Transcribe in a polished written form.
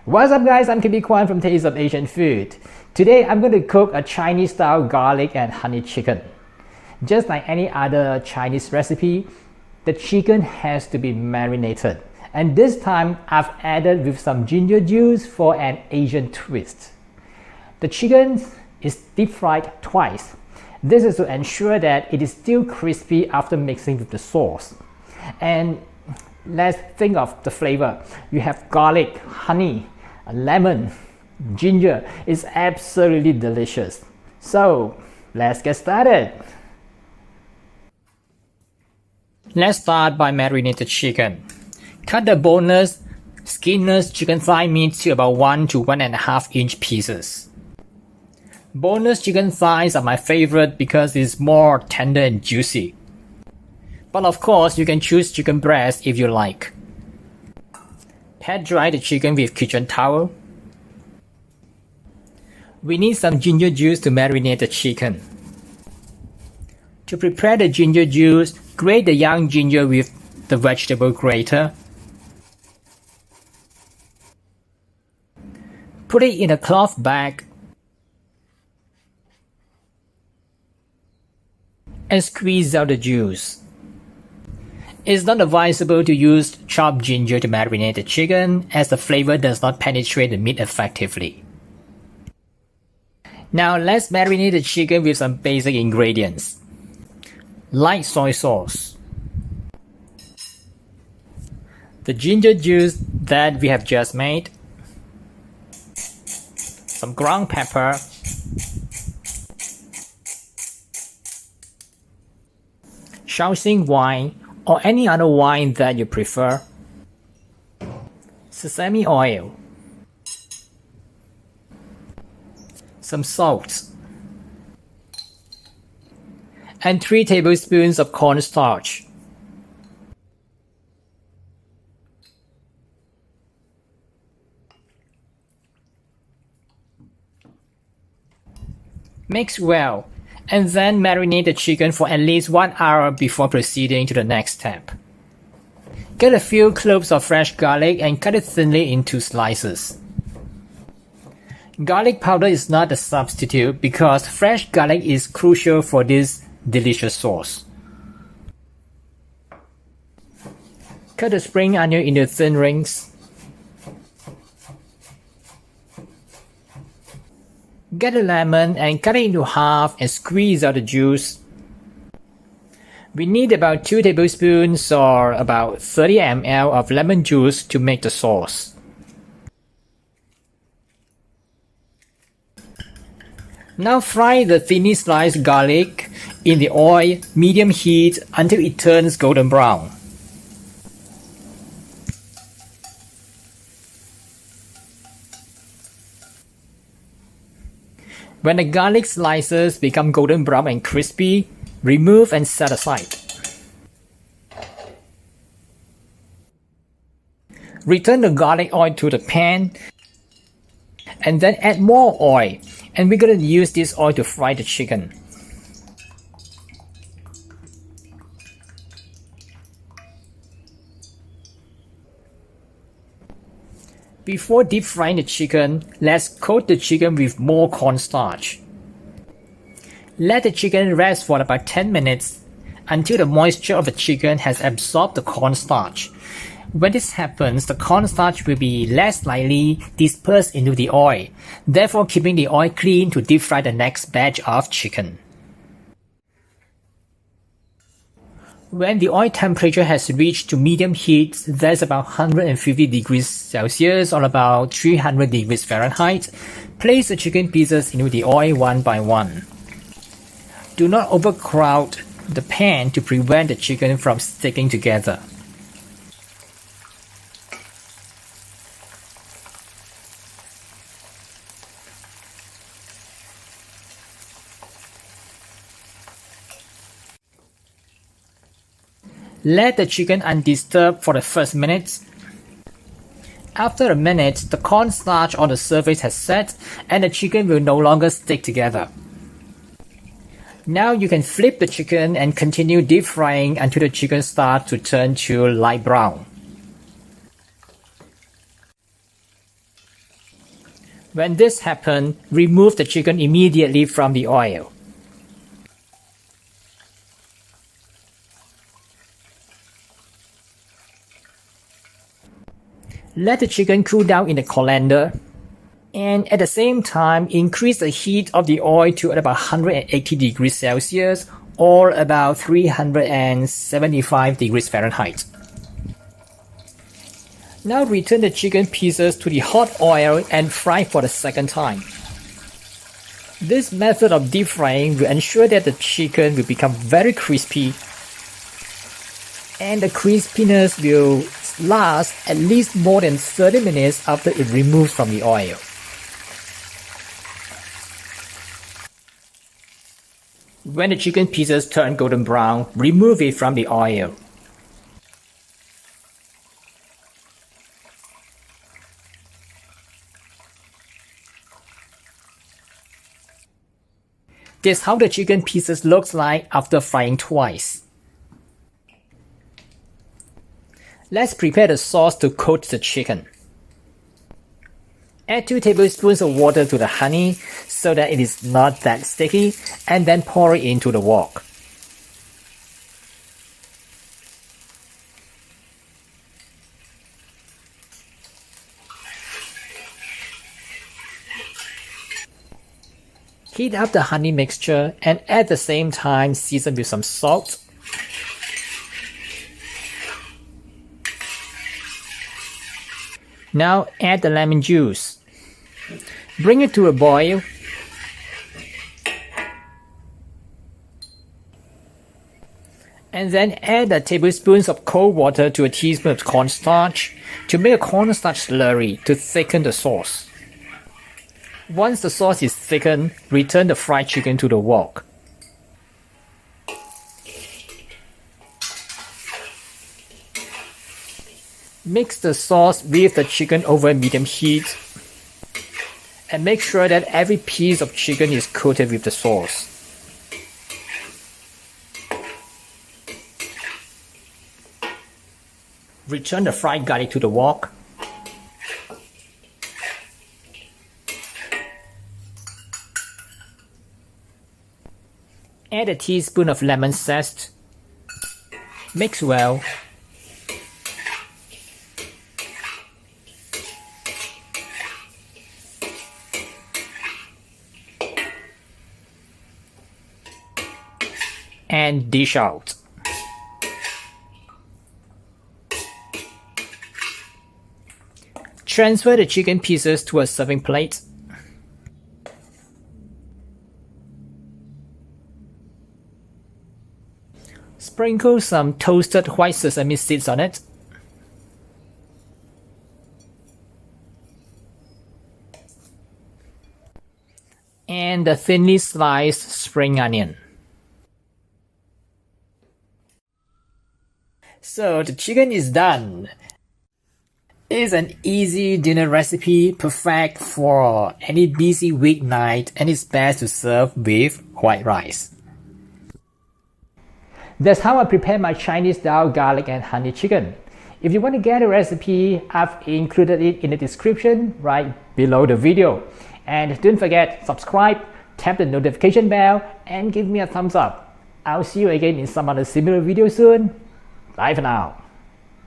What's up guys, I'm KB Kwan from Taste of Asian Food. Today I'm going to cook a Chinese style garlic and honey chicken. Just like any other Chinese recipe, the chicken has to be marinated. And this time I've added with some ginger juice for an Asian twist. The chicken is deep fried twice. This is to ensure that it is still crispy after mixing with the sauce. And let's think of the flavor. You have garlic, honey, lemon, ginger. It's absolutely delicious. So let's get started. Let's start by marinating the chicken. Cut the boneless, skinless chicken thigh meat to about 1 to 1.5 inch pieces. Boneless chicken thighs are my favorite because it's more tender and juicy. But of course, you can choose chicken breast if you like. Pat dry the chicken with kitchen towel. We need some ginger juice to marinate the chicken. To prepare the ginger juice, grate the young ginger with the vegetable grater. Put it in a cloth bag and squeeze out the juice. It's not advisable to use chopped ginger to marinate the chicken as the flavor does not penetrate the meat effectively. Now let's marinate the chicken with some basic ingredients. Light soy sauce, the ginger juice that we have just made, some ground pepper, Shaoxing wine or any other wine that you prefer, sesame oil, some salt, and 3 tablespoons of cornstarch. Mix well, and then marinate the chicken for at least 1 hour before proceeding to the next step. Get a few cloves of fresh garlic and cut it thinly into slices. Garlic powder is not a substitute because fresh garlic is crucial for this delicious sauce. Cut the spring onion into thin rings. Get a lemon and cut it into half and squeeze out the juice. We need about 2 tablespoons or about 30 ml of lemon juice to make the sauce. Now fry the thinly sliced garlic in the oil, medium heat until it turns golden brown. When the garlic slices become golden brown and crispy, remove and set aside. Return the garlic oil to the pan and then add more oil, and we're going to use this oil to fry the chicken. Before deep frying the chicken, let's coat the chicken with more cornstarch. Let the chicken rest for about 10 minutes until the moisture of the chicken has absorbed the cornstarch. When this happens, the cornstarch will be less likely dispersed into the oil, therefore keeping the oil clean to deep fry the next batch of chicken. When the oil temperature has reached to medium heat, that's about 150 degrees Celsius or about 300 degrees Fahrenheit, place the chicken pieces into the oil one by one. Do not overcrowd the pan to prevent the chicken from sticking together. Let the chicken undisturbed for the first minute. After a minute, the cornstarch on the surface has set and the chicken will no longer stick together. Now you can flip the chicken and continue deep frying until the chicken starts to turn to light brown. When this happens, remove the chicken immediately from the oil. Let the chicken cool down in the colander, and at the same time increase the heat of the oil to about 180 degrees Celsius or about 375 degrees Fahrenheit. Now return the chicken pieces to the hot oil and fry for the second time. This method of deep frying will ensure that the chicken will become very crispy, and the crispiness will last at least more than 30 minutes after it removes from the oil. When the chicken pieces turn golden brown, remove it from the oil. This is how the chicken pieces looks like after frying twice. Let's prepare the sauce to coat the chicken. Add 2 tablespoons of water to the honey so that it is not that sticky, and then pour it into the wok. Heat up the honey mixture and at the same time season with some salt. Now add the lemon juice. Bring it to a boil. And then add a tablespoon of cold water to a teaspoon of cornstarch to make a cornstarch slurry to thicken the sauce. Once the sauce is thickened, return the fried chicken to the wok. Mix the sauce with the chicken over medium heat and make sure that every piece of chicken is coated with the sauce. Return the fried garlic to the wok. Add a teaspoon of lemon zest. Mix well. And dish out. Transfer the chicken pieces to a serving plate. Sprinkle some toasted white sesame seeds on it. And a thinly sliced spring onion. So the chicken is done. It's an easy dinner recipe, perfect for any busy weeknight, and it's best to serve with white rice. That's how I prepare my Chinese style garlic and honey chicken. If you want to get a recipe, I've included it in the description right below the video. And don't forget, subscribe, tap the notification bell, and give me a thumbs up. I'll see you again in some other similar video soon. Bye for now.